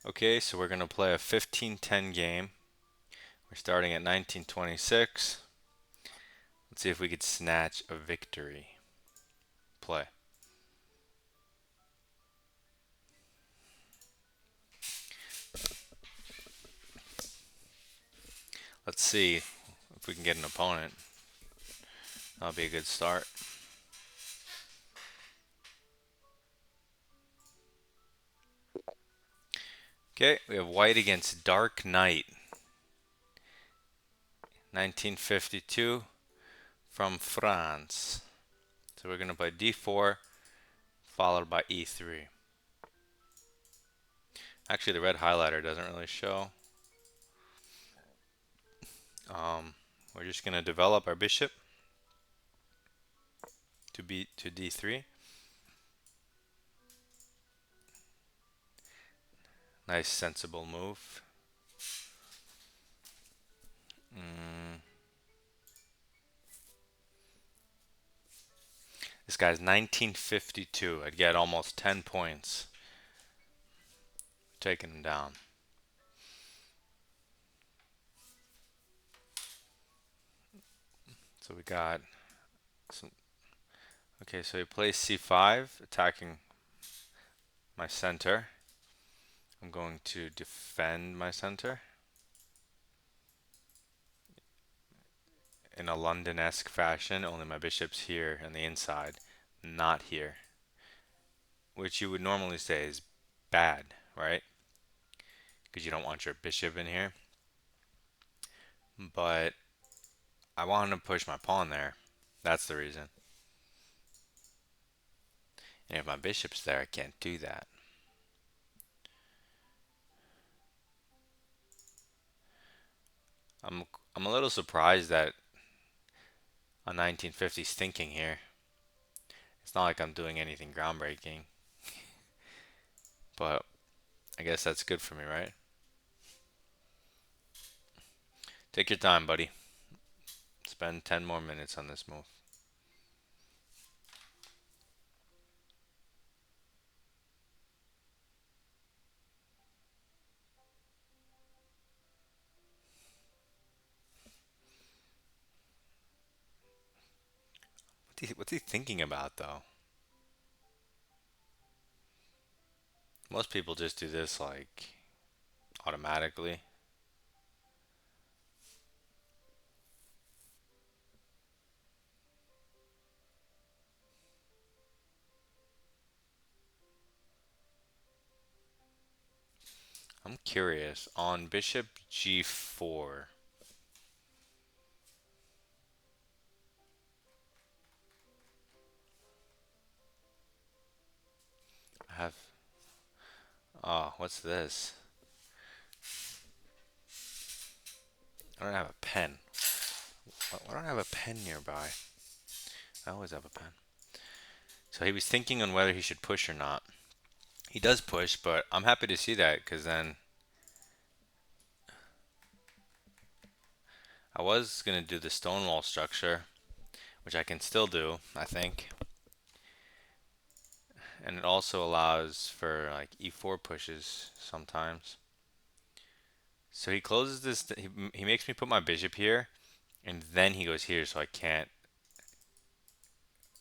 Okay, so we're going to play a 15-10 game. We're starting at 1926. Let's see if we could snatch a victory. Play. Let's see if we can get an opponent. That'll be a good start. Okay, we have white against Dark Knight. 1952 from France. So we're going to play d4 followed by e3. Actually, the red highlighter doesn't really show. We're just going to develop our bishop to d3. Nice sensible move. Mm. This guy's 1952. I'd get almost 10 points. Taking him down. So we got some. Okay, so he plays c5, attacking my center. I'm going to defend my center in a London-esque fashion, only my bishop's here on the inside, not here. Which you would normally say is bad, right? Because you don't want your bishop in here. But I want to push my pawn there. That's the reason. And if my bishop's there, I can't do that. I'm I'm a little surprised that a 1950s thinking here. It's not like I'm doing anything groundbreaking, but I guess that's good for me, right? Take your time, buddy. Spend 10 more minutes on this move. What's he thinking about, though? Most people just do this, like, automatically. I'm curious. On bishop g4, I have... Oh, what's this? I don't have a pen. Why don't I have a pen nearby? I always have a pen. So he was thinking on whether he should push or not. He does push, but I'm happy to see that because then I was going to do the Stonewall structure, which I can still do, I think. And it also allows for like e4 pushes sometimes. So he closes this, he makes me put my bishop here, and then he goes here so I can't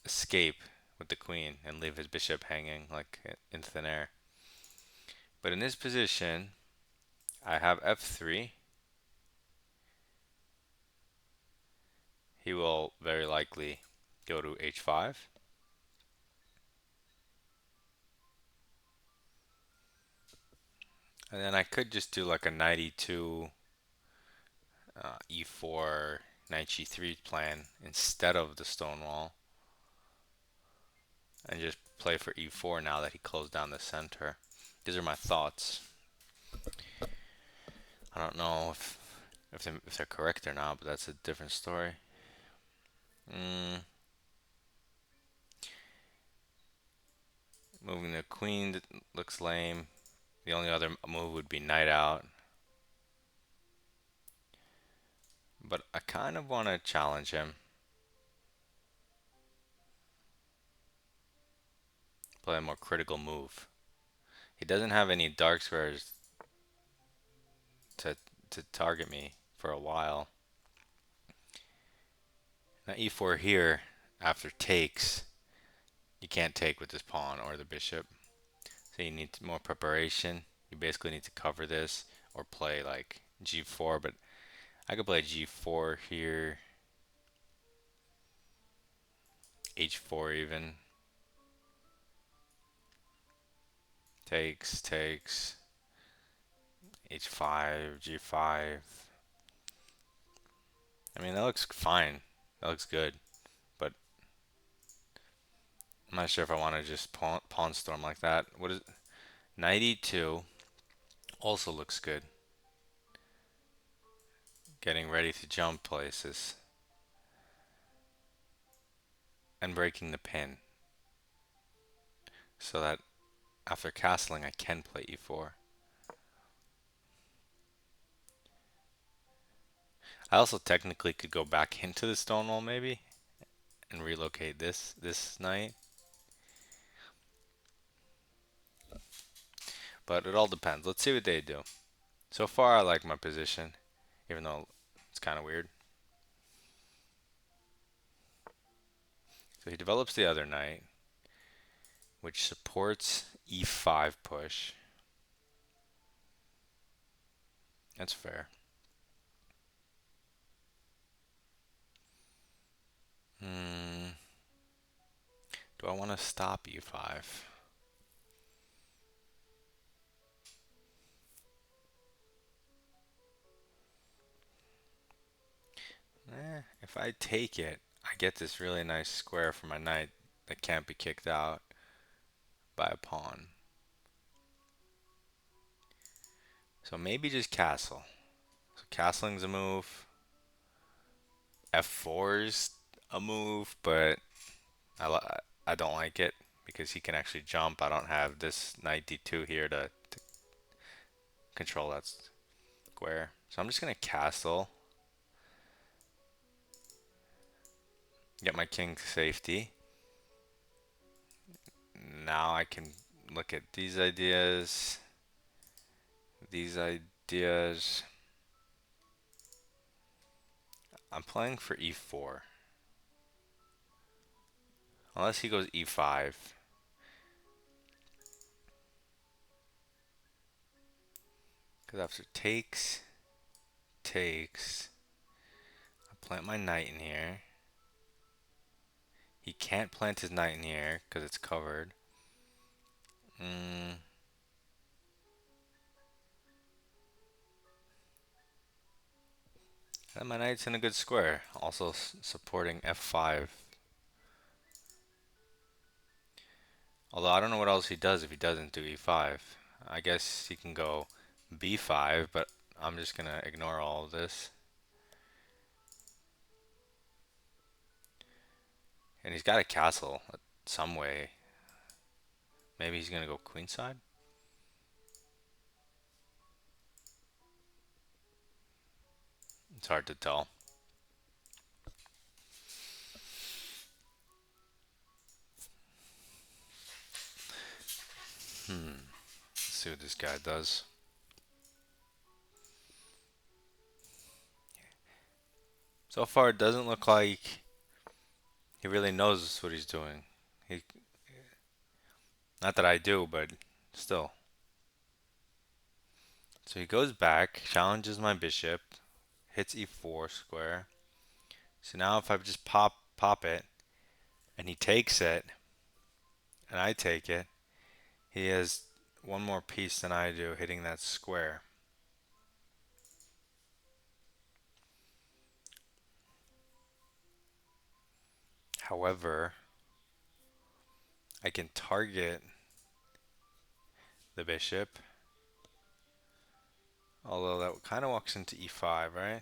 escape with the queen and leave his bishop hanging like in thin air. But in this position, I have f3. He will very likely go to h5. And then I could just do like a knight e2, e4, knight g3 plan instead of the Stonewall. And just play for e4 now that he closed down the center. These are my thoughts. I don't know if they're correct or not, but that's a different story. Moving the queen looks lame. The only other move would be knight out. But I kind of want to challenge him. Play a more critical move. He doesn't have any dark squares to target me for a while. Now e4 here, after takes, you can't take with this pawn or the bishop. So you need more preparation. You basically need to cover this or play like g4, but I could play g4 here, h4 even. Takes, takes, h5, g5. I mean, that looks fine. That looks good. But I'm not sure if I want to just pawn storm like that. What is knight e2 also looks good. Getting ready to jump places. And breaking the pin. So that after castling I can play e4. I also technically could go back into the Stonewall maybe and relocate this knight. But it all depends. Let's see what they do. So far I like my position, even though it's kind of weird. So he develops the other knight, which supports e5 push. That's fair. Do I want to stop e5? If I take it, I get this really nice square for my knight that can't be kicked out by a pawn. So maybe just castle. So castling's a move. f4's a move, but I don't like it because he can actually jump. I don't have this knight d2 here to control that square. So I'm just going to castle. Get my king to safety. Now I can look at these ideas. These ideas. I'm playing for e4. Unless he goes e5. Because after takes, takes, I plant my knight in here. He can't plant his knight in here because it's covered. And my knight's in a good square, also supporting f5. Although I don't know what else he does if he doesn't do e5. I guess he can go b5, but I'm just going to ignore all of this. And he's got a castle some way. Maybe he's going to go queenside? It's hard to tell. Let's see what this guy does. So far, it doesn't look like he really knows what he's doing. Not that I do, but still. So he goes back, challenges my bishop, hits e4 square. So now if I just pop it, and he takes it, and I take it, he has one more piece than I do hitting that square. However, I can target the bishop, although that kind of walks into e5, right?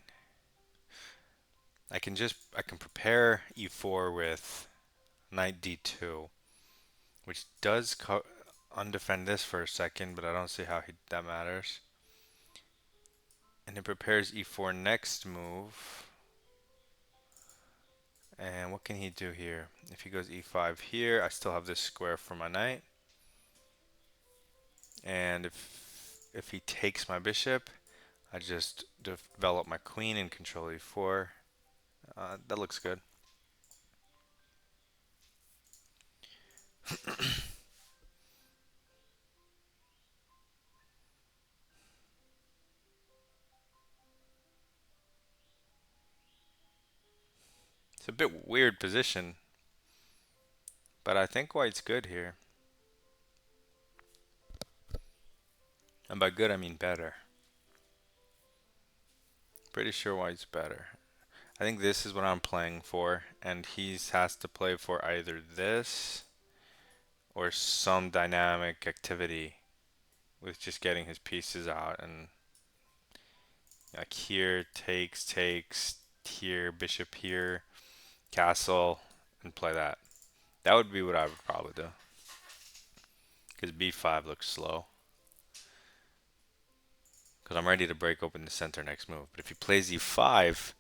I can prepare e4 with knight d2, which does undefend this for a second, but I don't see how that matters. And it prepares e4 next move. And what can he do here? If he goes e5 here, I still have this square for my knight. And if he takes my bishop, I just develop my queen and control e4. That looks good. It's a bit weird position, but I think white's good here. And by good, I mean better. Pretty sure white's better. I think this is what I'm playing for, and he has to play for either this or some dynamic activity with just getting his pieces out. And like here, takes, here, bishop here, castle, and play that. That would be what I would probably do. Because b5 looks slow. Because I'm ready to break open the center next move. But if he plays e5,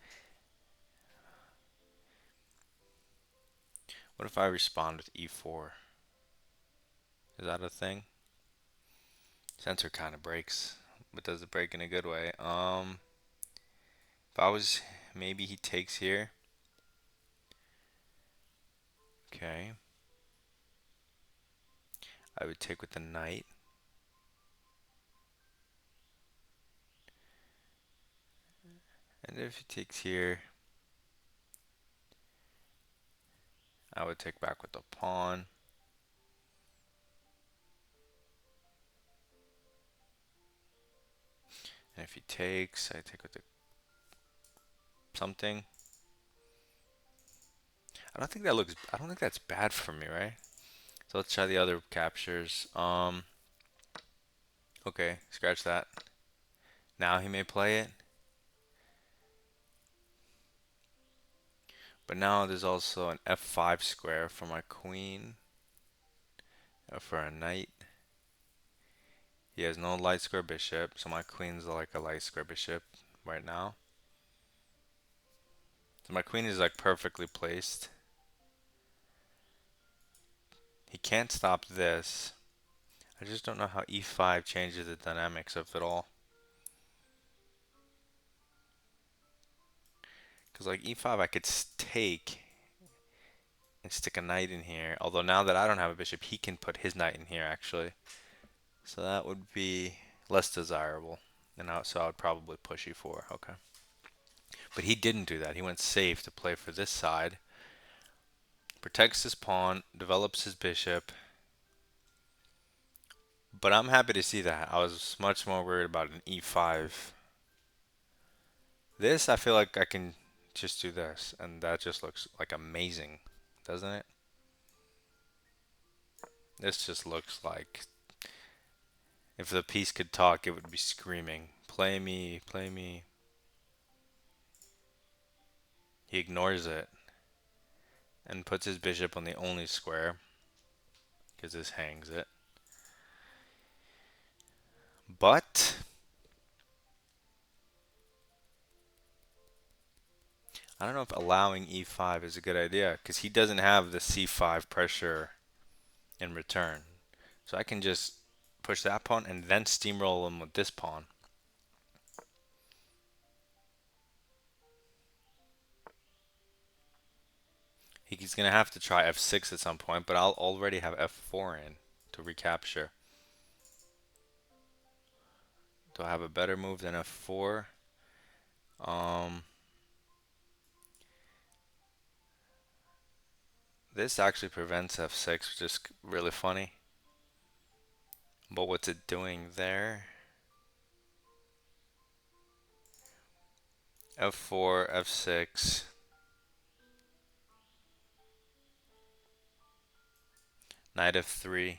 what if I respond with e4? Is that a thing? Center kind of breaks, but does it break in a good way? If I was, maybe he takes here. Okay. I would take with the knight. And if he takes here, I would take back with the pawn. And if he takes, I take with the something. I don't think that's bad for me, right? So let's try the other captures. Okay, scratch that. Now he may play it. But now there's also an f5 square for my queen. For a knight. He has no light square bishop, so my queen's like a light square bishop right now. So my queen is like perfectly placed. He can't stop this. I just don't know how e5 changes the dynamics of it all. Because like e5 I could take and stick a knight in here. Although now that I don't have a bishop, he can put his knight in here actually. So that would be less desirable. And so I would probably push e4. Okay. But he didn't do that. He went safe to play for this side. Protects his pawn, develops his bishop. But I'm happy to see that. I was much more worried about an e5. This, I feel like I can just do this. And that just looks like amazing, doesn't it? This just looks like if the piece could talk, it would be screaming, play me, play me. He ignores it and puts his bishop on the only square because this hangs it. But I don't know if allowing e5 is a good idea because he doesn't have the c5 pressure in return. So I can just push that pawn and then steamroll him with this pawn. He's going to have to try f6 at some point, but I'll already have f4 in to recapture. Do I have a better move than f4? This actually prevents f6, which is really funny. But what's it doing there? f4, f6. Knight f3.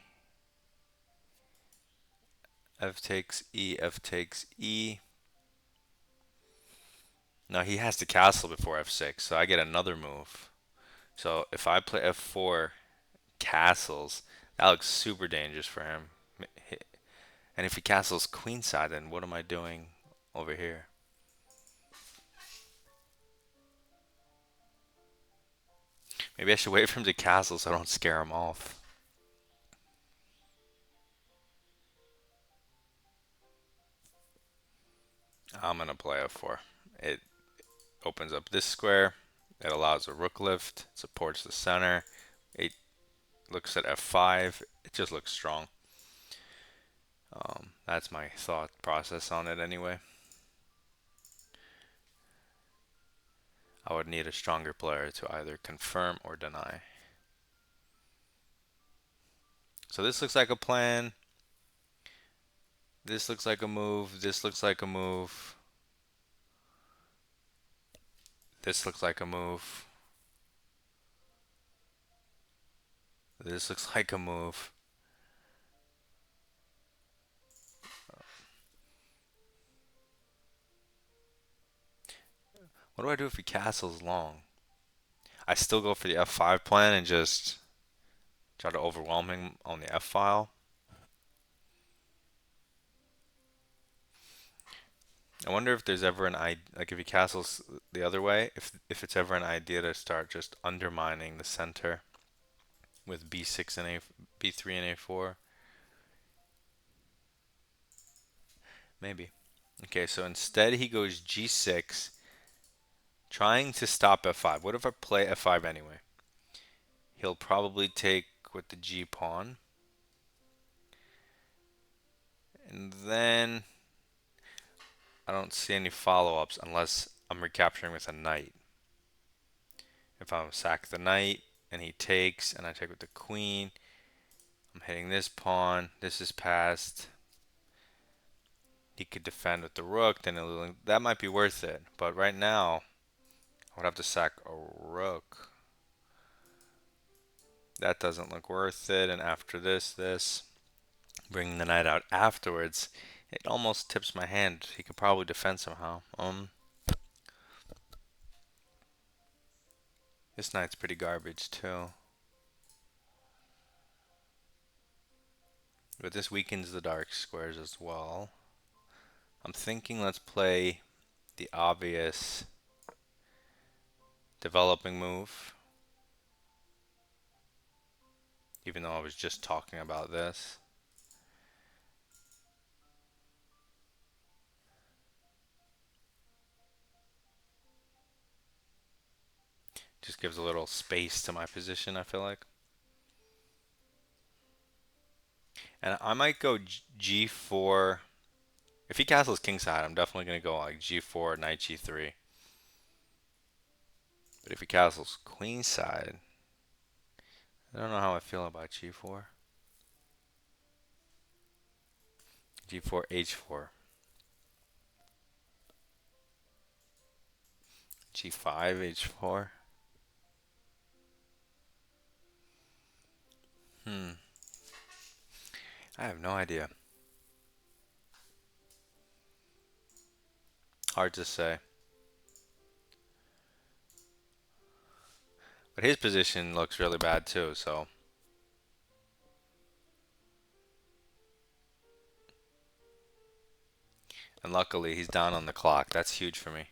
F takes e, f takes e. No, he has to castle before f6, so I get another move. So if I play f4 castles, that looks super dangerous for him. And if he castles queenside, then what am I doing over here? Maybe I should wait for him to castle so I don't scare him off. I'm gonna play f4. It opens up this square. It allows a rook lift. It supports the center. It looks at f5. It just looks strong. That's my thought process on it anyway. I would need a stronger player to either confirm or deny. So this looks like a plan. This looks like a move. This looks like a move. This looks like a move. This looks like a move. What do I do if he castles long? I still go for the f5 plan and just try to overwhelm him on the f file. I wonder if there's ever an idea, like if he castles the other way, if it's ever an idea to start just undermining the center with b6 and b3 and a4. Maybe. Okay, so instead he goes g6, trying to stop f5. What if I play f5 anyway? He'll probably take with the g pawn. And then I don't see any follow-ups unless I'm recapturing with a knight. If I sack the knight and he takes and I take with the queen, I'm hitting this pawn. This is passed. He could defend with the rook, then that might be worth it. But right now, I would have to sack a rook. That doesn't look worth it. And after this, bringing the knight out afterwards, it almost tips my hand. He could probably defend somehow. This knight's pretty garbage too. But this weakens the dark squares as well. I'm thinking let's play the obvious developing move. Even though I was just talking about this. Just gives a little space to my position, I feel like. And I might go g4. If he castles kingside, I'm definitely going to go like g4, knight g3. But if he castles queenside, I don't know how I feel about g4. g4, h4. g5, h4. I have no idea. Hard to say. But his position looks really bad too, so. And luckily, he's down on the clock. That's huge for me.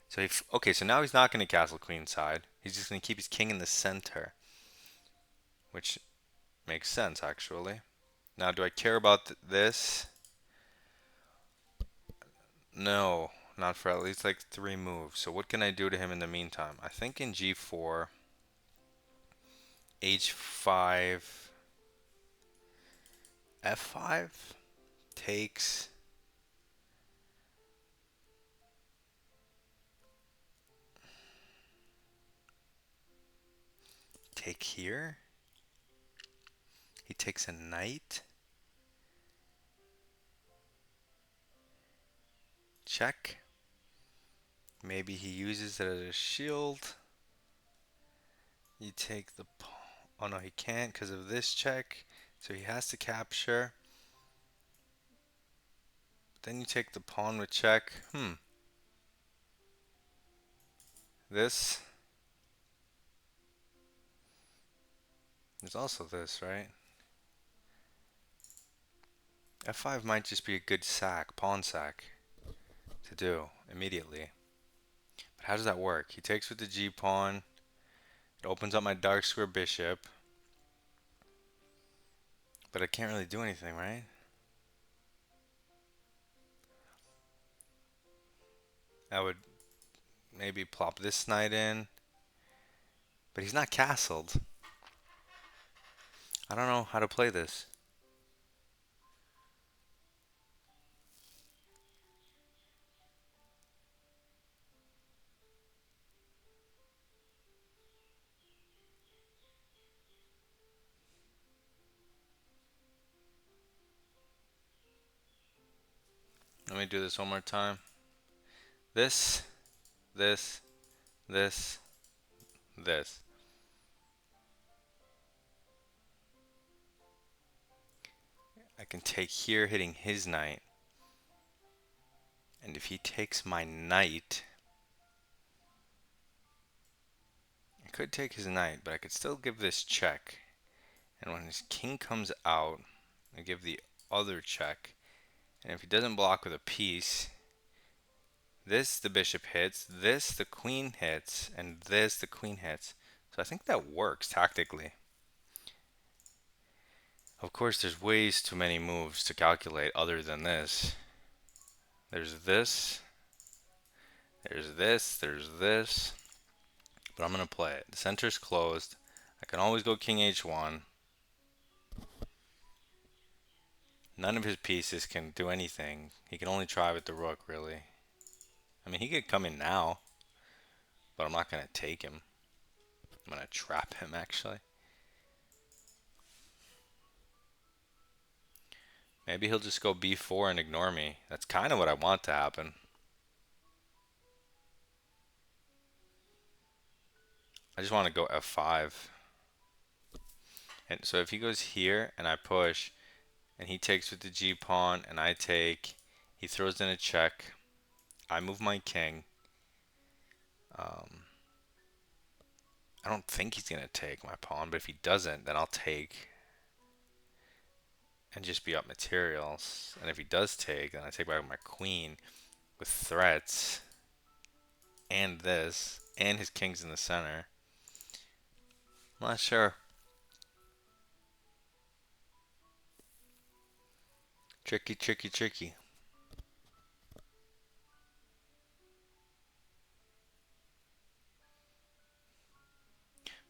So okay, so now he's not going to castle queenside. He's just going to keep his king in the center, which makes sense actually. Now, do I care about this? No, not for at least like 3 moves. So what can I do to him in the meantime? I think in g4, h5, f5 takes. Take here. He takes a knight. Check. Maybe he uses it as a shield. You take the pawn. Oh no, he can't because of this check. So he has to capture. Then you take the pawn with check. This. There's also this, right? f5 might just be a good sack, pawn sack, to do immediately. But how does that work? He takes with the g pawn. It opens up my dark square bishop. But I can't really do anything, right? I would maybe plop this knight in, but he's not castled. I don't know how to play this. Let me do this one more time. This, this, this, this. I can take here hitting his knight. And if he takes my knight, I could take his knight, but I could still give this check. And when his king comes out, I give the other check. And if he doesn't block with a piece, this the bishop hits, this the queen hits, and this the queen hits. So I think that works tactically. Of course, there's ways too many moves to calculate other than this. There's this, there's this. But I'm going to play it. The center's closed. I can always go king h1. None of his pieces can do anything. He can only try with the rook, really. I mean, he could come in now, but I'm not going to take him. I'm going to trap him, actually. Maybe he'll just go b4 and ignore me. That's kind of what I want to happen. I just want to go f5. And so if he goes here and I push, and he takes with the g-pawn, and I take, he throws in a check. I move my king. I don't think he's going to take my pawn, but if he doesn't, then I'll take and just be up materials. And if he does take, then I take back my queen with threats and this, and his king's in the center. I'm not sure. Tricky, tricky, tricky.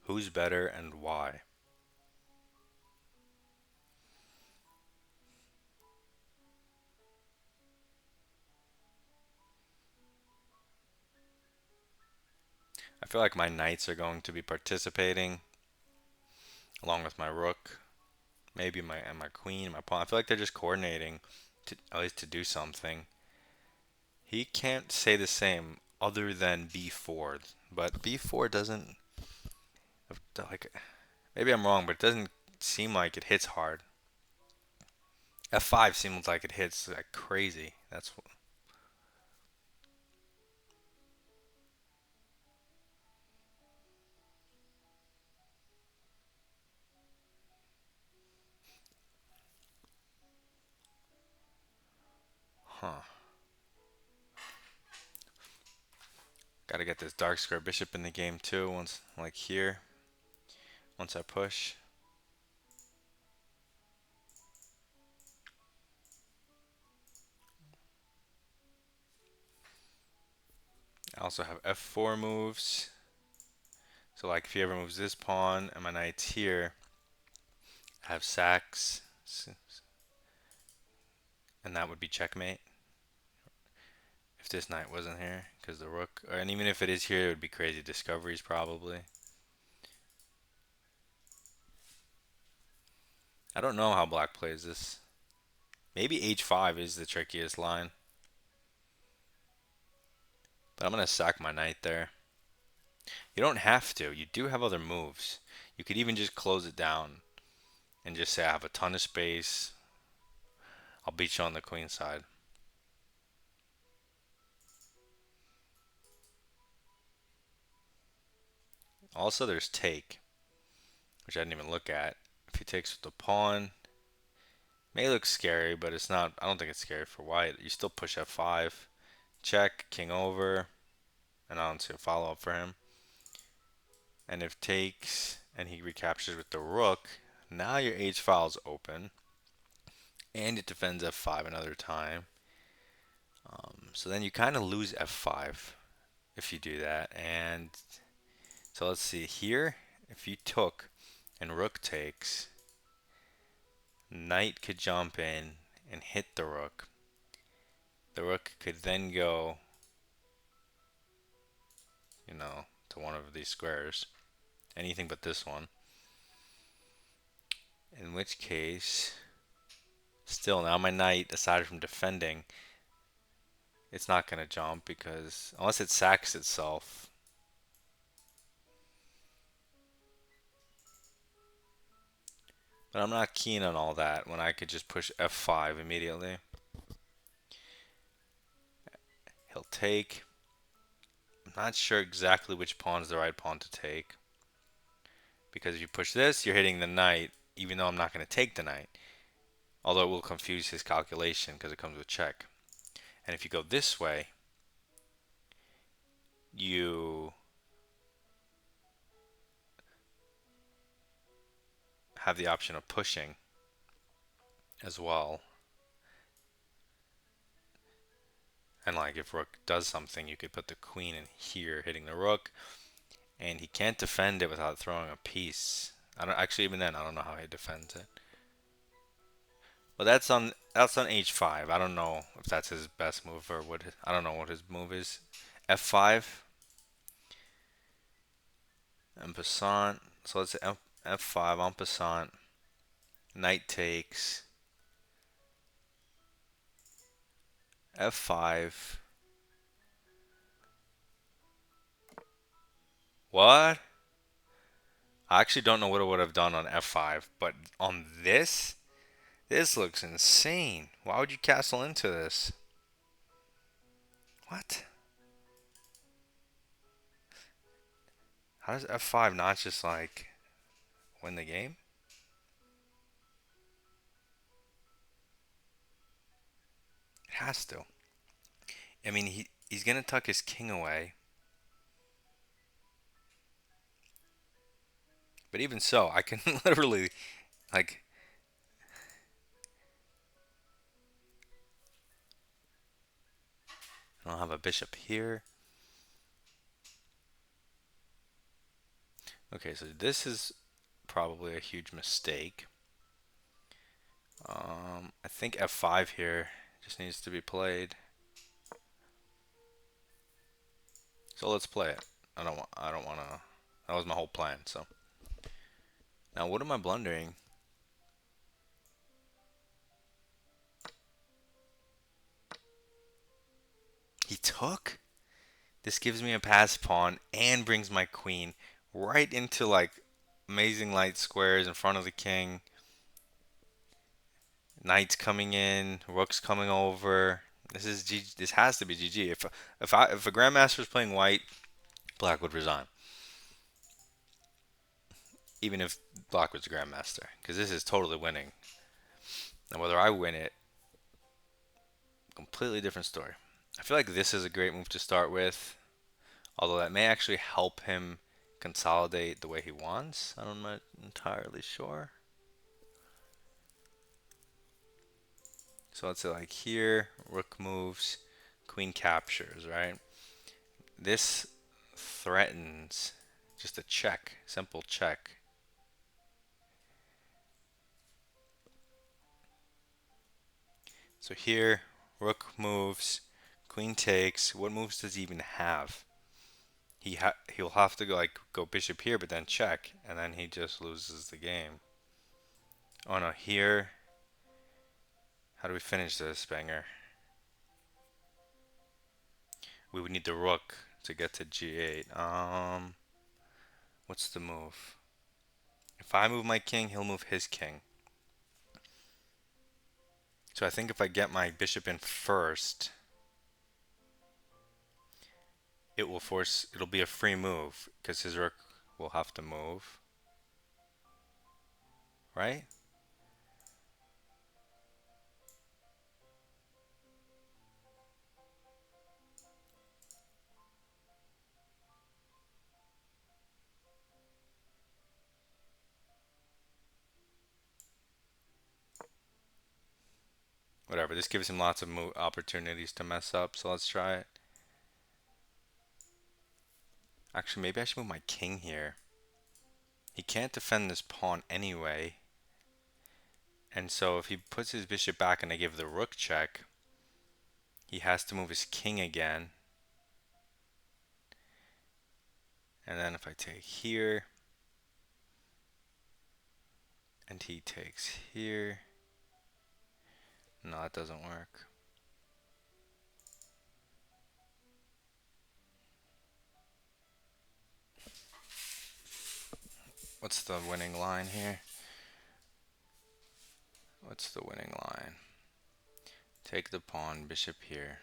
Who's better and why? I feel like my knights are going to be participating along with my rook, maybe my queen, my pawn. I feel like they're just coordinating to at least to do something. He can't say the same other than b4, but b4 doesn't like. Maybe I'm wrong, but it doesn't seem like it hits hard. F5 seems like it hits like crazy. That's huh. Got to get this dark square bishop in the game too. Once like here, once I push. I also have f4 moves. So like if he ever moves this pawn and my knight's here, I have sacks, and that would be checkmate if this knight wasn't here, because the rook, and even if it is here, it would be crazy discoveries probably. I don't know how black plays this. Maybe h5 is the trickiest line. But I'm going to sack my knight there. You don't have to. You do have other moves. You could even just close it down and just say I have a ton of space. I'll beat you on the queen side. Also, there's take, which I didn't even look at. If he takes with the pawn, may look scary, but it's not. I don't think it's scary for white. You still push f5, check, king over, and I don't see a follow-up for him. And if takes and he recaptures with the rook, now your h file's open, and it defends f5 another time. So then you kind of lose f5 if you do that. And so let's see here. If you took and rook takes, knight could jump in and hit the rook. The rook could then go, to one of these squares. Anything but this one. In which case, still now my knight, aside from defending, it's not going to jump because unless it sacks itself. But I'm not keen on all that when I could just push f5 immediately. He'll take. I'm not sure exactly which pawn is the right pawn to take. Because if you push this, you're hitting the knight, even though I'm not going to take the knight. Although it will confuse his calculation because it comes with check. And if you go this way, you have the option of pushing as well. And like if rook does something, you could put the queen in here hitting the rook. And he can't defend it without throwing a piece. I don't actually even then I don't know how he defends it. But that's on h5. I don't know if that's his best move or what. I don't know what his move is. f5 en passant. So let's say f5 en passant. Knight takes. f5. What? I actually don't know what it would have done on f5, but on this looks insane. Why would you castle into this? What? How does f5 not just like win the game? It has to. I mean, he's gonna tuck his king away. But even so, I can literally like I don't have a bishop here. Okay, so this is probably a huge mistake. I think f5 here just needs to be played. So let's play it. I don't want to. That was my whole plan. So now what am I blundering? He took? This gives me a pass pawn and brings my queen right into like amazing light squares in front of the king. Knight's coming in, rook's coming over. This is G this has to be GG. If a grandmaster is playing white, black would resign. Even if black was a grandmaster, because this is totally winning. And whether I win it, completely different story. I feel like this is a great move to start with, although that may actually help him consolidate the way he wants. I'm not entirely sure. So let's say like here, rook moves, queen captures, right? This threatens just a check, simple check. So here, rook moves, queen takes. What moves does he even have? He'll have to go bishop here, but then check, and then he just loses the game. Oh no, here. How do we finish this banger? We would need the rook to get to g8. What's the move? If I move my king, he'll move his king. So I think if I get my bishop in first, it'll be a free move because his rook will have to move, right? Whatever. This gives him lots of opportunities to mess up, so let's try it. Actually, maybe I should move my king here. He can't defend this pawn anyway. And so if he puts his bishop back and I give the rook check, he has to move his king again. And then if I take here, and he takes here, no, that doesn't work. What's the winning line here? What's the winning line? Take the pawn, bishop here.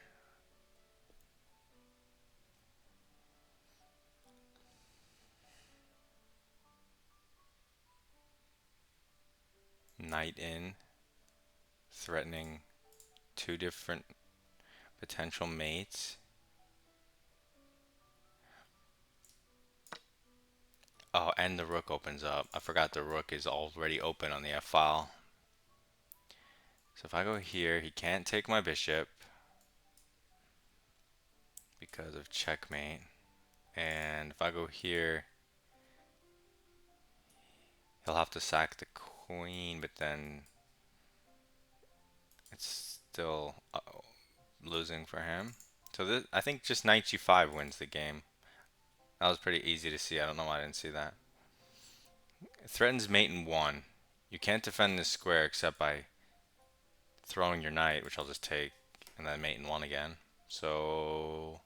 Knight in, threatening two different potential mates. Oh, and the rook opens up. I forgot the rook is already open on the F file. So if I go here, he can't take my bishop because of checkmate. And if I go here, he'll have to sack the queen, but then it's still losing for him. So this, I think just knight g5 wins the game. That was pretty easy to see. I don't know why I didn't see that. It threatens mate in 1. You can't defend this square except by throwing your knight, which I'll just take, and then mate in 1 again. So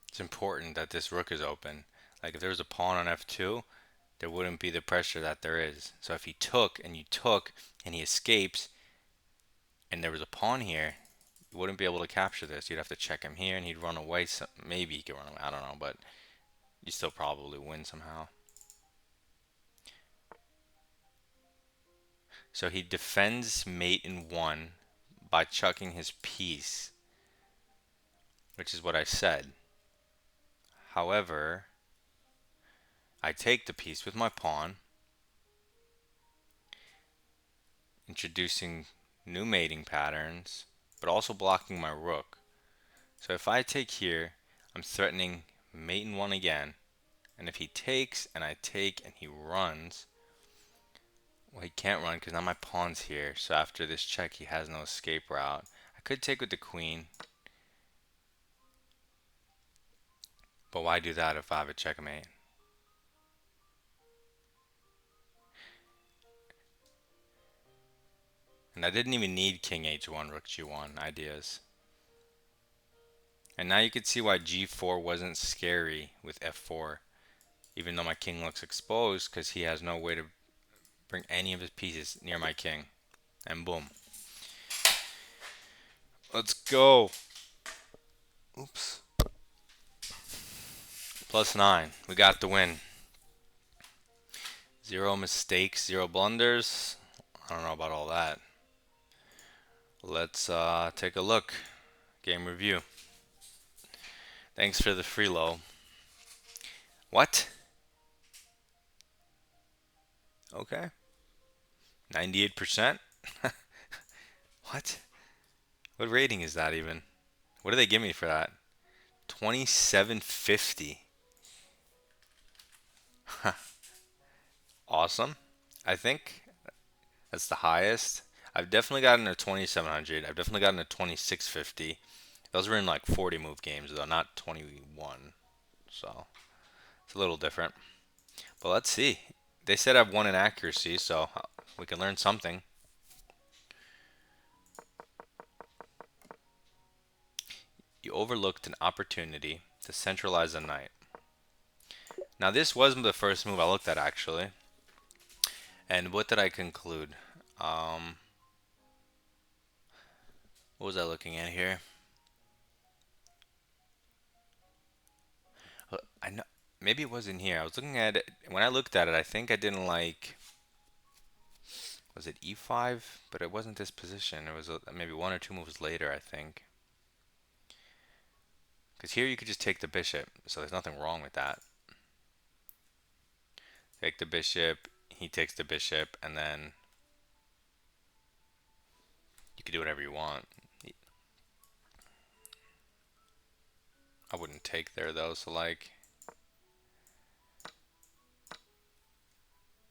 it's important that this rook is open. Like if there was a pawn on f2, there wouldn't be the pressure that there is. So if he took and you took and he escapes and there was a pawn here, you wouldn't be able to capture this. You'd have to check him here and he'd run away. So maybe he could run away. I don't know, but you still probably win somehow. So he defends mate in 1 by chucking his piece, which is what I said. However, I take the piece with my pawn, introducing new mating patterns, but also blocking my rook. So if I take here, I'm threatening mate in 1 again. And if he takes and I take and he runs, well, he can't run because now my pawn's here. So after this check, he has no escape route. I could take with the queen, but why do that if I have a checkmate? And I didn't even need king h1, rook g1 ideas. And now you can see why g4 wasn't scary with f4, even though my king looks exposed, because he has no way to bring any of his pieces near my king. And boom. Let's go. Oops. +9. We got the win. 0 mistakes, 0 blunders. I don't know about all that. Let's take a look. Game review. Thanks for the freelo. What? Okay. 98%? What? What rating is that even? What do they give me for that? 2750. Awesome. I think that's the highest. I've definitely gotten a 2700. I've definitely gotten a 2650. Those were in like 40 move games though, not 21. So it's a little different. But let's see. They said I've won in accuracy, so we can learn something. You overlooked an opportunity to centralize a knight. Now this was the first move I looked at actually. And what did I conclude? What was I looking at here? I know, maybe it wasn't here. I was looking at it. When I looked at it, I think I didn't like, was it e5? But it wasn't this position. It was maybe 1 or 2 moves later, I think. Because here you could just take the bishop, so there's nothing wrong with that. Take the bishop. He takes the bishop, and then you can do whatever you want. I wouldn't take there though, so like,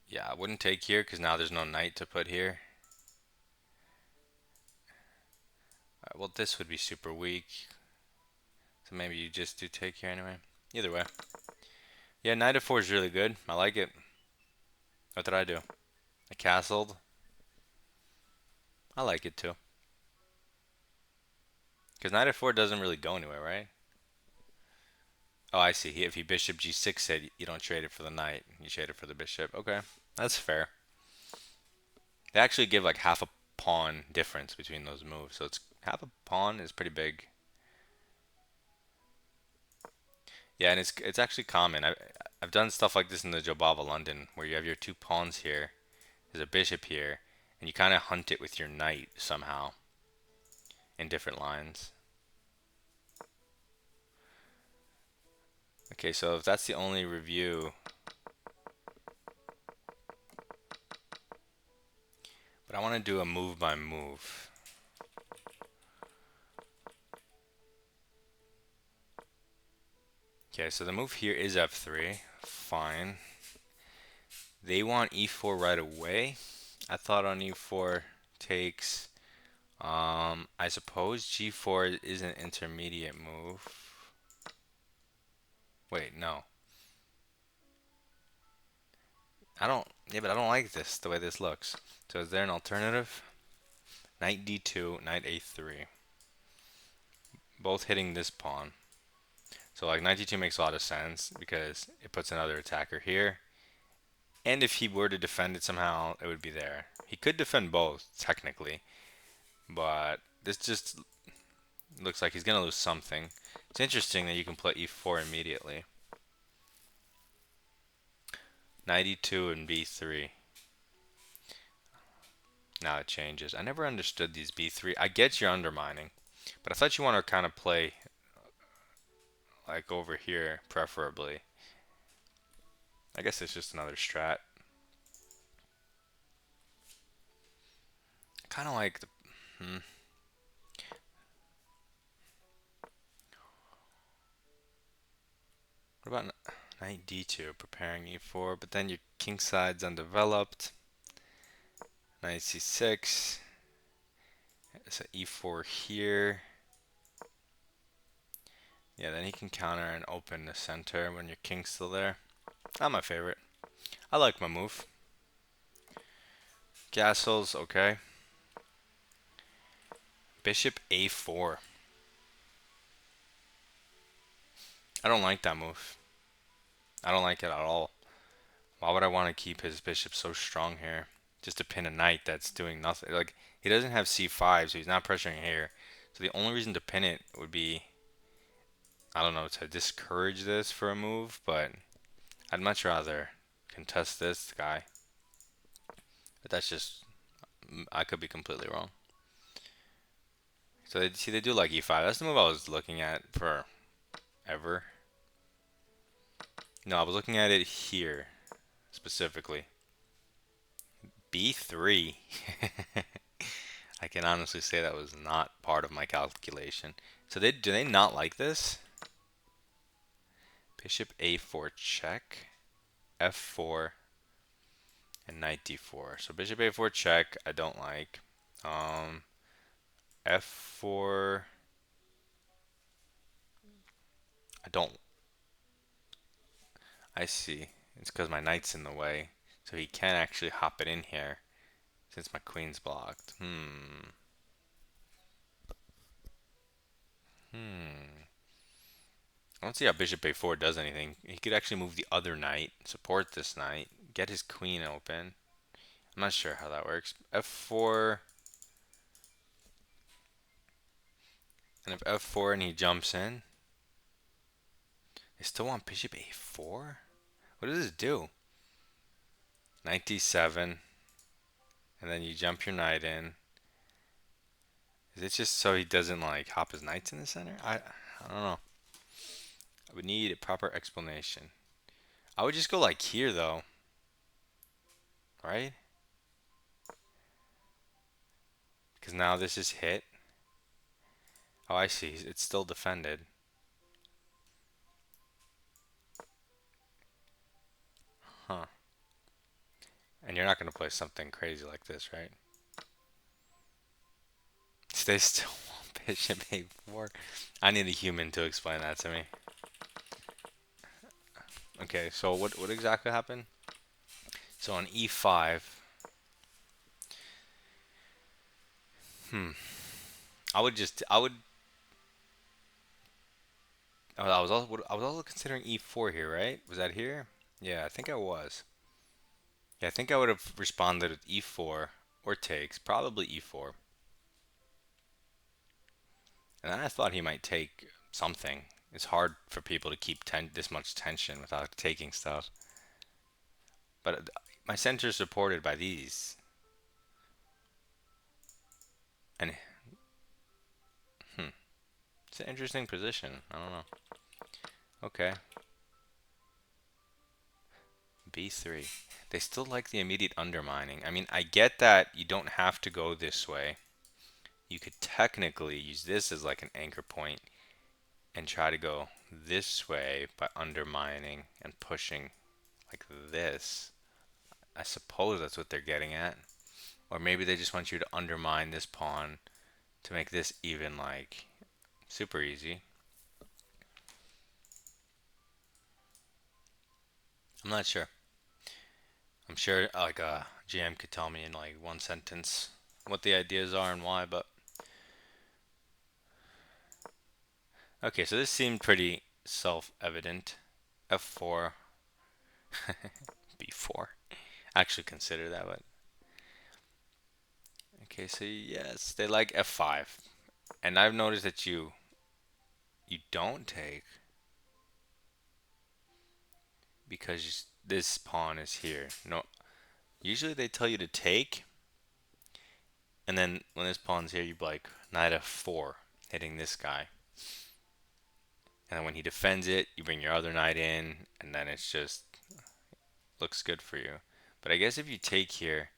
yeah, I wouldn't take here because now there's no knight to put here. Alright, well, this would be super weak, so maybe you just do take here anyway. Either way. Yeah, knight f4 is really good. I like it. What did I do? I castled. I like it too. Because knight f4 doesn't really go anywhere, right? Oh, I see. If he bishop g6 said you don't trade it for the knight, you trade it for the bishop. Okay, that's fair. They actually give like half a pawn difference between those moves, so it's half a pawn is pretty big. Yeah, and it's actually common. I've done stuff like this in the Jobava London, where you have your two pawns here, there's a bishop here, and you kind of hunt it with your knight somehow in different lines. Okay, so if that's the only review, but I want to do a move by move. Okay, so the move here is f3. Fine. They want e4 right away. I thought on e4 takes. I suppose g4 is an intermediate move. Wait, no. I don't. Yeah, but I don't like this the way this looks. So is there an alternative? Knight d2, knight a3. Both hitting this pawn. So like knight d2 makes a lot of sense because it puts another attacker here. And if he were to defend it somehow, it would be there. He could defend both, technically. But this just looks like he's going to lose something. It's interesting that you can play e4 immediately. Knight e2 and b3. Now it changes. I never understood these b3. I get you're undermining, but I thought you want to kind of play like over here, preferably. I guess it's just another strat. Kind of like the... What about knight d2, preparing e4, but then your king side's undeveloped. Knight c6. So e4 here. Yeah, then he can counter and open the center when your king's still there. Not my favorite. I like my move. Castles, okay. Bishop a4. I don't like that move. I don't like it at all. Why would I want to keep his bishop so strong here? Just to pin a knight that's doing nothing. Like, he doesn't have c5, so he's not pressuring here. So the only reason to pin it would be, I don't know, to discourage this for a move, but I'd much rather contest this guy. But that's just, I could be completely wrong. So they do like e5. That's the move I was looking at for ever. No, I was looking at it here specifically. b3. I can honestly say that was not part of my calculation. So do they not like this? Bishop a4 check, f4, and knight d4. So bishop a4 check, I don't like. F4, I don't. I see. It's because my knight's in the way, so he can't actually hop it in here since my queen's blocked. I don't see how bishop a4 does anything. He could actually move the other knight, support this knight, get his queen open. I'm not sure how that works. f4, and if f4 and he jumps in, I still want bishop a4? What does this do? Knight d7, and then you jump your knight in. Is it just so he doesn't like hop his knights in the center? I don't know. I would need a proper explanation. I would just go like here though. right? Because now this is hit. Oh, I see. It's still defended. Huh. And you're not going to play something crazy like this, right? They still want bishop a4. I need a human to explain that to me. Okay, so what exactly happened? So on e5, hmm, I would. Oh, I was also considering e4 here, right? Was that here? Yeah, I think I was. Yeah, I think I would have responded with e4 or takes, probably e4. And then I thought he might take something. It's hard for people to keep this much tension without taking stuff. But my center is supported by these. And hmm, it's an interesting position. I don't know. Okay, b3. They still like the immediate undermining. I mean, I get that you don't have to go this way. You could technically use this as like an anchor point and try to go this way by undermining and pushing like this. I suppose that's what they're getting at. Or maybe they just want you to undermine this pawn to make this even like super easy. I'm not sure. I'm sure like a GM could tell me in like one sentence what the ideas are and why, but okay, so this seemed pretty self-evident. F4, B4. I actually consider that, but okay, so yes, they like F5. And I've noticed that you don't take because this pawn is here. No, usually they tell you to take, and then when this pawn's here, you like knight F4, hitting this guy. And then when he defends it, you bring your other knight in, and then it's just looks good for you. But I guess if you take here,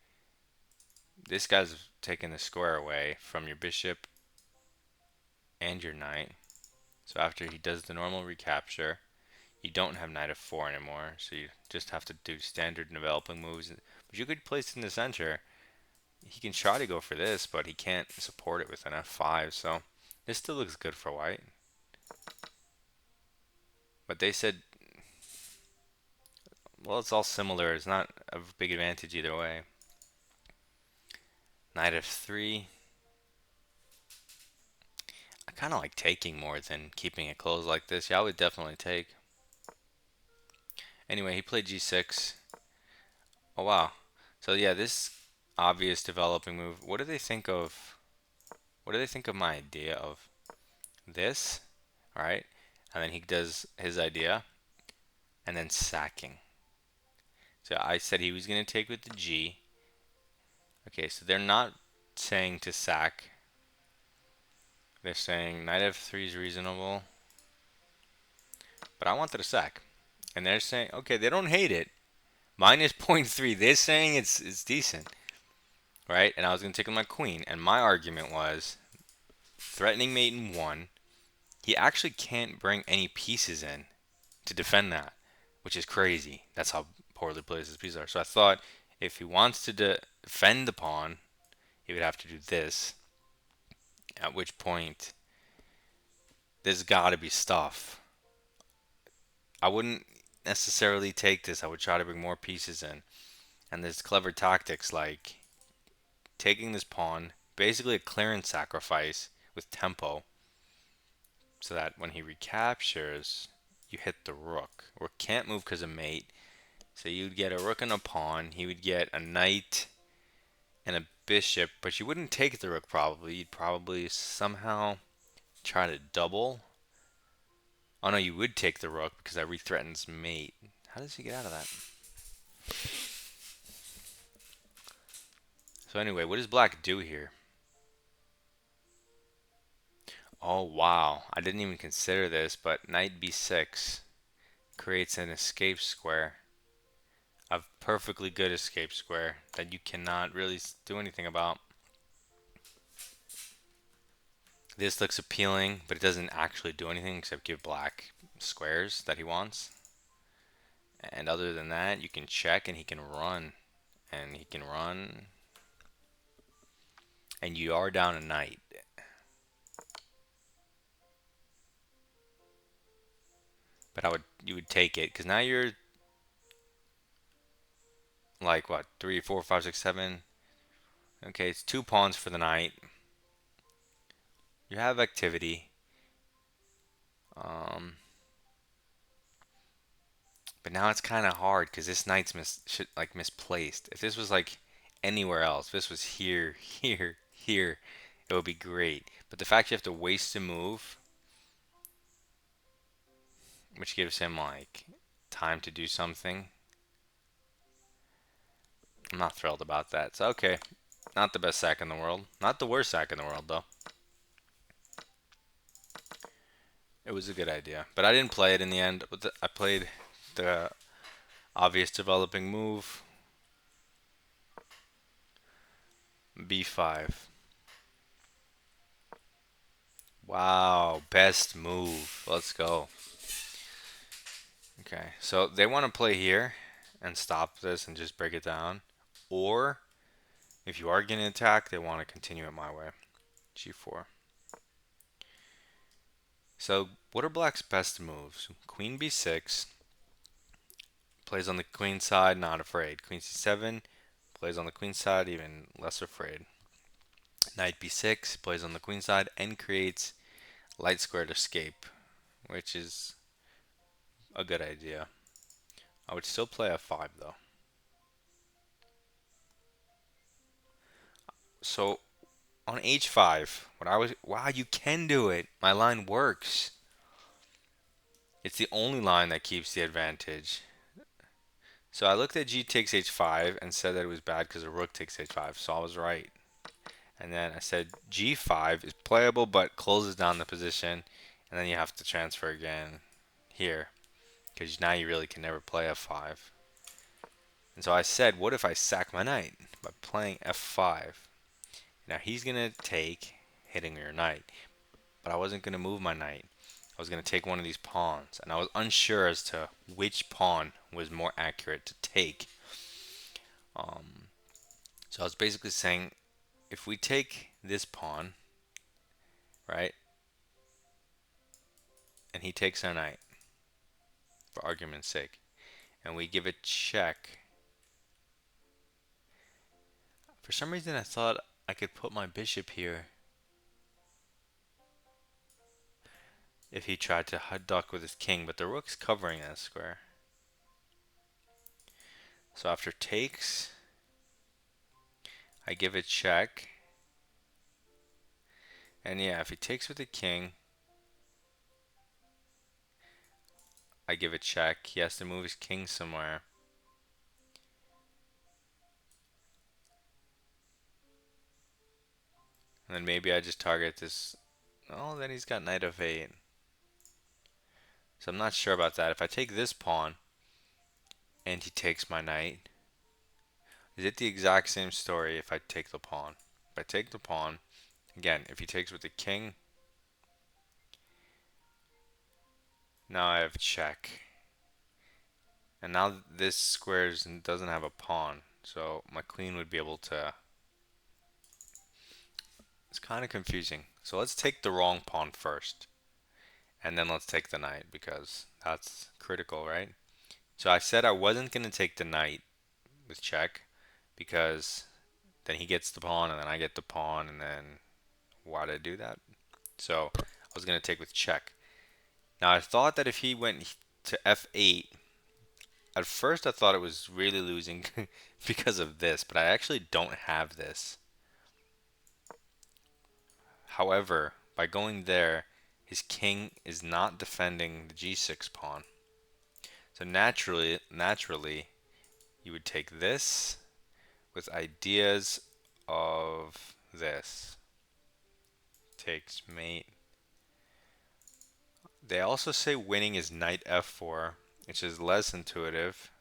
this guy's taking the square away from your bishop and your knight. So after he does the normal recapture, you don't have knight f4 anymore, so you just have to do standard developing moves. But you could place it in the center. He can try to go for this, but he can't support it with an f5, so this still looks good for white. But they said, well, it's all similar. It's not a big advantage either way. Knight f3. I kind of like taking more than keeping it closed like this. Yeah, I would definitely take. Anyway, he played g6. Oh, wow. So yeah, this obvious developing move. What do they think of? What do they think of my idea of this? All right, and then he does his idea, and then sacking. So I said he was going to take with the G. Okay, so they're not saying to sack. They're saying knight f3 is reasonable, but I wanted to sack. And they're saying, okay, they don't hate it. Minus 0.3. They're saying it's decent, right? And I was going to take with my queen, and my argument was threatening mate in 1. He actually can't bring any pieces in to defend that, which is crazy. That's how poorly placed his pieces are. So I thought if he wants to defend the pawn, he would have to do this. At which point, there's got to be stuff. I wouldn't necessarily take this. I would try to bring more pieces in. And there's clever tactics like taking this pawn, basically a clearance sacrifice with tempo, so that when he recaptures, you hit the rook. Rook can't move because of mate. So you'd get a rook and a pawn. He would get a knight and a bishop, but you wouldn't take the rook probably. You'd probably somehow try to double. Oh no, you would take the rook because that re-threatens mate. How does he get out of that? So anyway, what does black do here? Oh wow, I didn't even consider this, but knight b6 creates an escape square. A perfectly good escape square that you cannot really do anything about. This looks appealing, but it doesn't actually do anything except give black squares that he wants. And other than that, you can check and he can run. And he can run. And you are down a knight. But you would take it because now you're like what, 3, 4, 5, 6, 7. Okay, it's 2 pawns for the knight. You have activity. Um, but now it's kind of hard because this knight's misplaced. If this was like anywhere else, if this was here, here, here, it would be great. But the fact you have to waste a move, which gives him like time to do something, I'm not thrilled about that. So okay, not the best sack in the world. Not the worst sack in the world though. It was a good idea, but I didn't play it in the end. I played the obvious developing move, b5. Wow, best move. Let's go. Okay, so they want to play here and stop this and just break it down. Or if you are getting attacked, they want to continue it my way. g4. So what are black's best moves? Queen b6. Plays on the queen side, not afraid. Queen c7. Plays on the queen side, even less afraid. Knight b6. Plays on the queen side and creates light squared escape, which is a good idea. I would still play f5 though. So on h5, wow, you can do it. My line works. It's the only line that keeps the advantage. So I looked at g takes h5 and said that it was bad because the rook takes h5, so I was right. And then I said g5 is playable but closes down the position, and then you have to transfer again here because now you really can never play f5. And so I said, what if I sack my knight by playing f5? Now he's going to take, hitting your knight, but I wasn't going to move my knight. I was going to take one of these pawns, and I was unsure as to which pawn was more accurate to take. So I was basically saying, if we take this pawn, right, and he takes our knight, for argument's sake, and we give it check, for some reason I thought I could put my bishop here if he tried to duck with his king, but the rook's covering that square. So after takes, I give it check. And yeah, if he takes with the king, I give it check. He has to move his king somewhere. And then maybe I just target this. Oh, then he's got knight of 8. So I'm not sure about that. If I take this pawn and he takes my knight, is it the exact same story if I take the pawn? If I take the pawn, again, if he takes with the king, now I have check. And now this square doesn't have a pawn, so my queen would be able to... It's kind of confusing. So let's take the wrong pawn first. And then let's take the knight, because that's critical, right? So I said I wasn't going to take the knight with check, because then he gets the pawn, and then I get the pawn, and then why did I do that? So I was going to take with check. Now I thought that if he went to f8, at first I thought it was really losing because of this, but I actually don't have this. However, by going there, his king is not defending the g6 pawn. So naturally, you would take this with ideas of this. Takes mate. They also say winning is knight f4, which is less intuitive.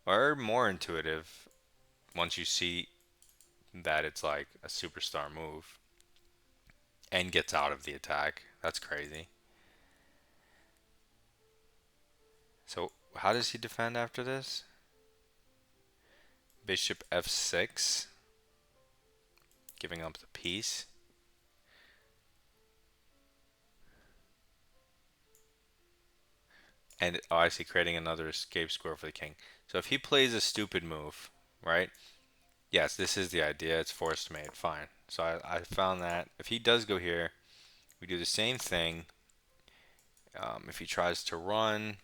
or more intuitive once you see that it's like a superstar move and gets out of the attack. That's crazy. So how does he defend after this? Bishop f6, giving up the piece. And oh, I see, creating another escape square for the king. So if he plays a stupid move, right? Yes, this is the idea. It's forced mate. Fine. So I found that if he does go here, we do the same thing. If he tries to run,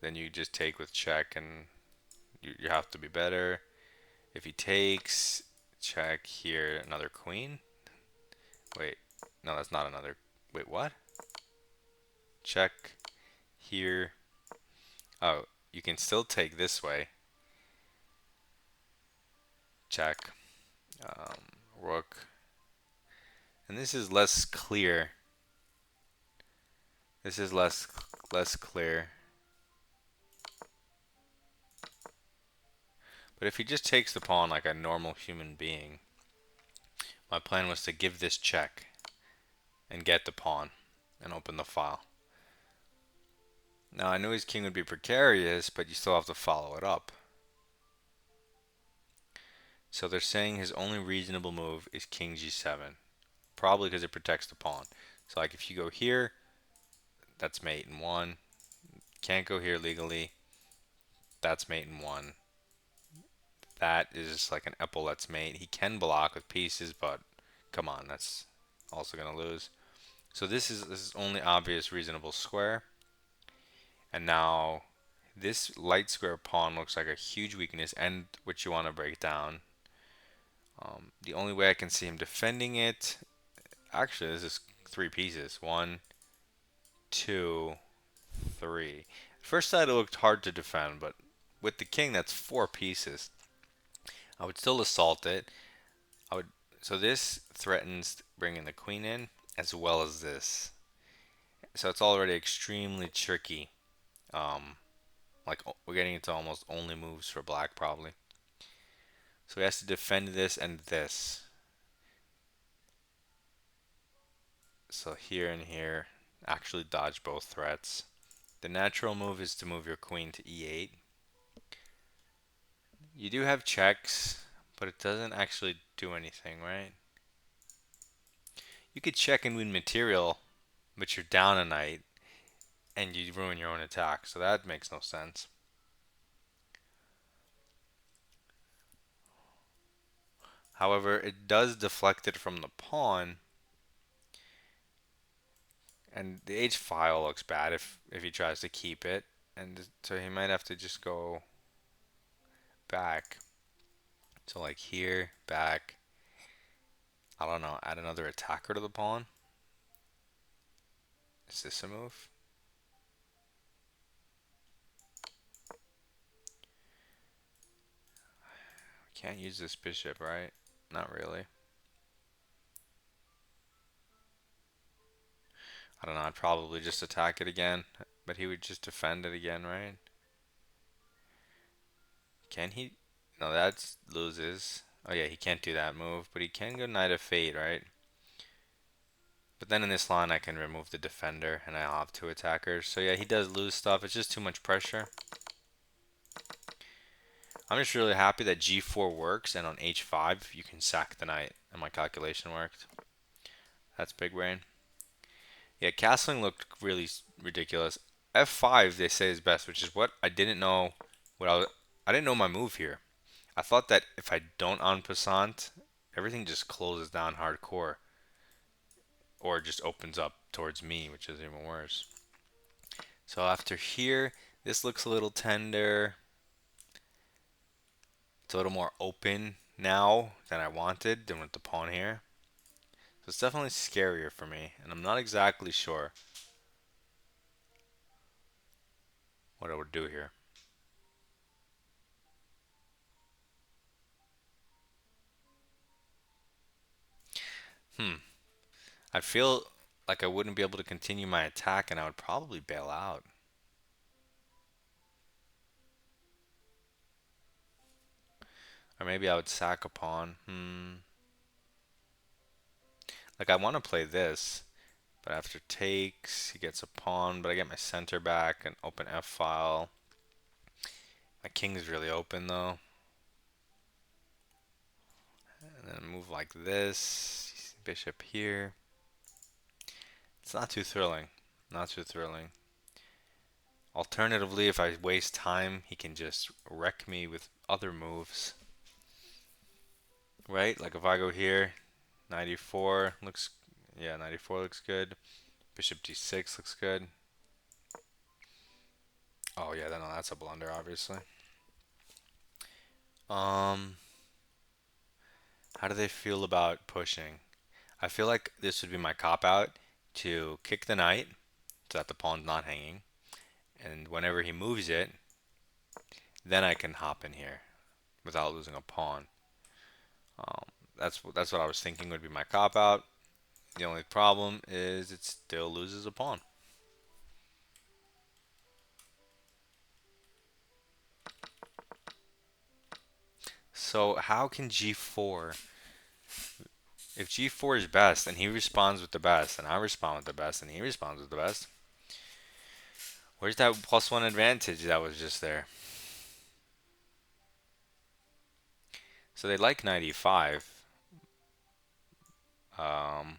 then you just take with check, and you have to be better. If he takes, check here, another queen. Wait, no, that's not another. Wait, what? Check here. Oh, you can still take this way. Check. Rook. And this is less clear. This is less clear. But if he just takes the pawn like a normal human being, my plan was to give this check and get the pawn and open the file. Now I knew his king would be precarious, but you still have to follow it up. So they're saying his only reasonable move is king g7. Probably because it protects the pawn. So like if you go here, that's mate in one. Can't go here legally. That's mate in one. That is like an epaulette's mate. He can block with pieces, but come on, that's also gonna lose. So this is only obvious reasonable square. And now this light square pawn looks like a huge weakness and what you want to break down. The only way I can see him defending it, actually, this is three pieces. One, two, three. First side it looked hard to defend, but with the king, that's four pieces. I would still assault it. I would. So this threatens bringing the queen in as well as this. So it's already extremely tricky. Um, like we're getting into almost only moves for black probably. So he has to defend this and this. So here and here, actually dodge both threats. The natural move is to move your queen to e8. You do have checks, but it doesn't actually do anything, right? You could check and win material, but you're down a knight, and you ruin your own attack, so that makes no sense. However, it does deflect it from the pawn, and the h file looks bad if he tries to keep it, and so he might have to just go back. So like here, back. I don't know, add another attacker to the pawn. Is this a move? Can't use this bishop, right? Not really. I don't know, I'd probably just attack it again, but he would just defend it again, right? Can he? No, that loses. Oh yeah, he can't do that move, but he can go knight of fate, right? But then in this line I can remove the defender and I'll have two attackers. So yeah, he does lose stuff. It's just too much pressure. I'm just really happy that g4 works and on h5 you can sack the knight and my calculation worked. That's big brain. Yeah, castling looked really ridiculous. f5 they say is best, which is what I didn't know. I didn't know my move here. I thought that if I don't en passant, everything just closes down hardcore, or just opens up towards me, which is even worse. So after here, this looks a little tender. It's a little more open now than I wanted than with the pawn here. So it's definitely scarier for me, and I'm not exactly sure what I would do here. I feel like I wouldn't be able to continue my attack and I would probably bail out. Or maybe I would sack a pawn. Like I want to play this, but after takes, he gets a pawn, but I get my center back and open F file. My king's really open though. And then move like this. Bishop here. It's not too thrilling. Not too thrilling. Alternatively, if I waste time, he can just wreck me with other moves. Right? Like if I go here, 94 looks, yeah, 94 looks good. Bishop d6 looks good. Oh yeah, no, that's a blunder, obviously. Um, how do they feel about pushing? I feel like this would be my cop out to kick the knight so that the pawn's not hanging, and whenever he moves it, then I can hop in here without losing a pawn. Um, that's what I was thinking would be my cop out. The only problem is it still loses a pawn. So how can g4, if g4 is best and he responds with the best and I respond with the best and he responds with the best, where's that +1 advantage that was just there? So they like 95. Um,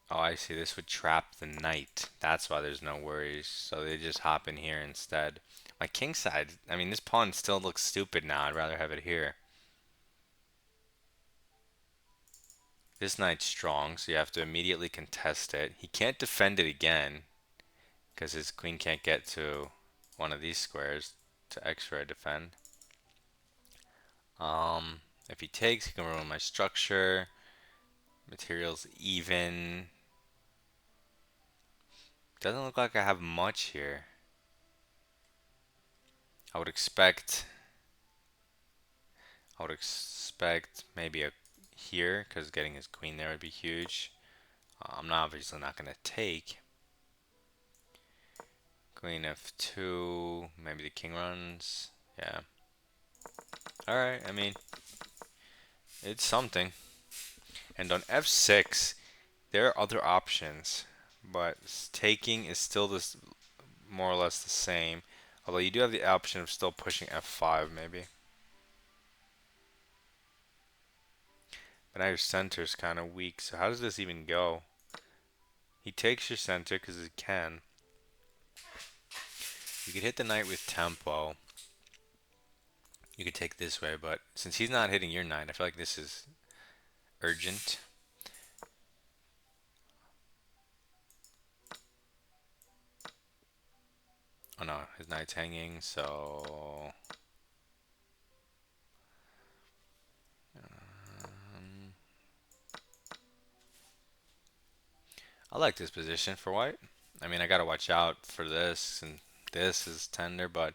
oh, I see. This would trap the knight. That's why there's no worries. So they just hop in here instead. My king side, I mean, this pawn still looks stupid now. I'd rather have it here. This knight's strong, so you have to immediately contest it. He can't defend it again because his queen can't get to one of these squares to extra defend. If he takes, he can ruin my structure. Materials even. Doesn't look like I have much here. I would expect maybe a here because getting his queen there would be huge. I'm not obviously not going to take. Queen f2, maybe the king runs. Yeah. Alright, I mean, it's something. And on f6, there are other options, but taking is still this more or less the same. Although you do have the option of still pushing f5 maybe. But now your center is kind of weak, so how does this even go? He takes your center because he can. You could hit the knight with tempo. You could take this way, but since he's not hitting your knight, I feel like this is urgent. Oh no, his knight's hanging, so... I like this position for white. I mean, I gotta watch out for this, and this is tender, but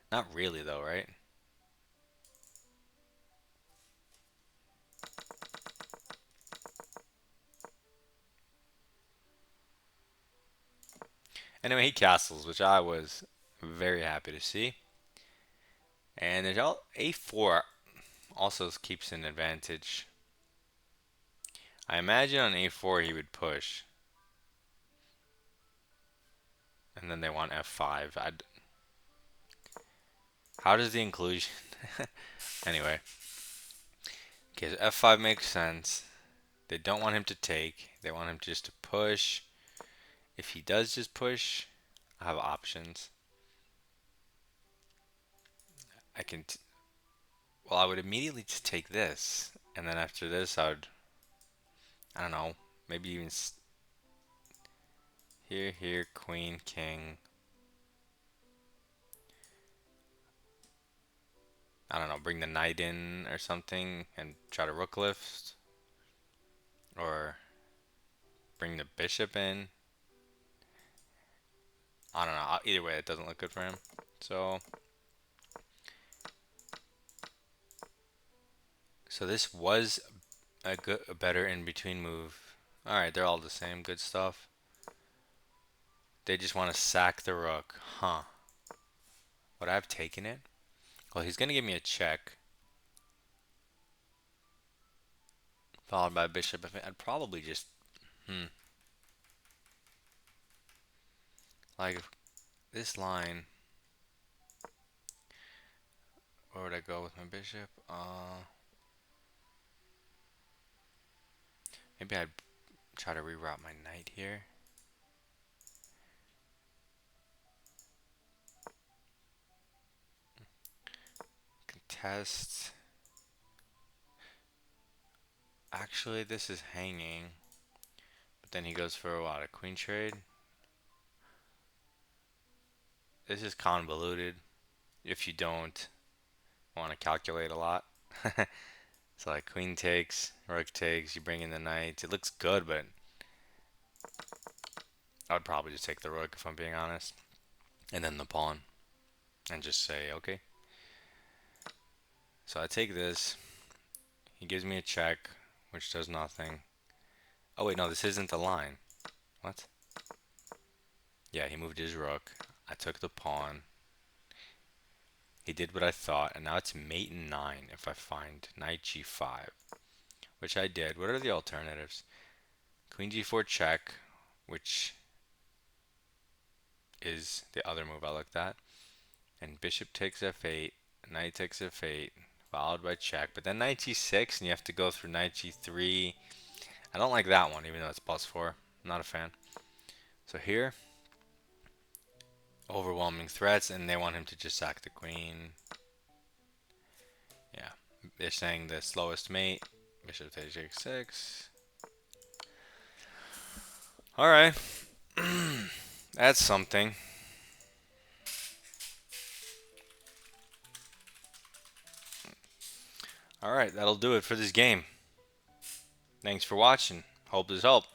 not really though, right? Anyway, he castles, which I was very happy to see. And there's a4 also keeps an advantage. I imagine on a4 he would push. And then they want f5. How does the inclusion... Anyway. Okay, so f5 makes sense. They don't want him to take. They want him just to push. If he does just push, I have options. I can... well, I would immediately just take this. And then after this, I would... I don't know. Maybe even... here, here, queen, king. I don't know, bring the knight in or something and try to rook lift. Or bring the bishop in. I don't know. Either way, it doesn't look good for him. So this was a better in between move. All right, they're all the same. Good stuff. They just want to sack the rook. Huh. Would I have taken it? Well, he's going to give me a check. Followed by bishop. I'd probably just... Like, this line... Where would I go with my bishop? Maybe I'd try to reroute my knight here. Contest. Actually, this is hanging. But then he goes for what? A queen trade? This is convoluted if you don't want to calculate a lot. So like queen takes, rook takes, you bring in the knight. It looks good, but I would probably just take the rook if I'm being honest. And then the pawn. And just say, okay. So I take this. He gives me a check, which does nothing. Oh wait, no, this isn't the line. What? Yeah, he moved his rook. I took the pawn. He did what I thought, and now it's mate in 9 if I find knight g5, which I did. What are the alternatives? Queen g4 check, which is the other move I looked at, and bishop takes f8, knight takes f8, followed by check, but then knight g6, and you have to go through knight g3. I don't like that one, even though it's +4. I'm not a fan. So here, overwhelming threats, and they want him to just sack the queen. Yeah, they're saying the slowest mate. Bishop takes h6. All right, that's something. All right, that'll do it for this game. Thanks for watching. Hope this helped.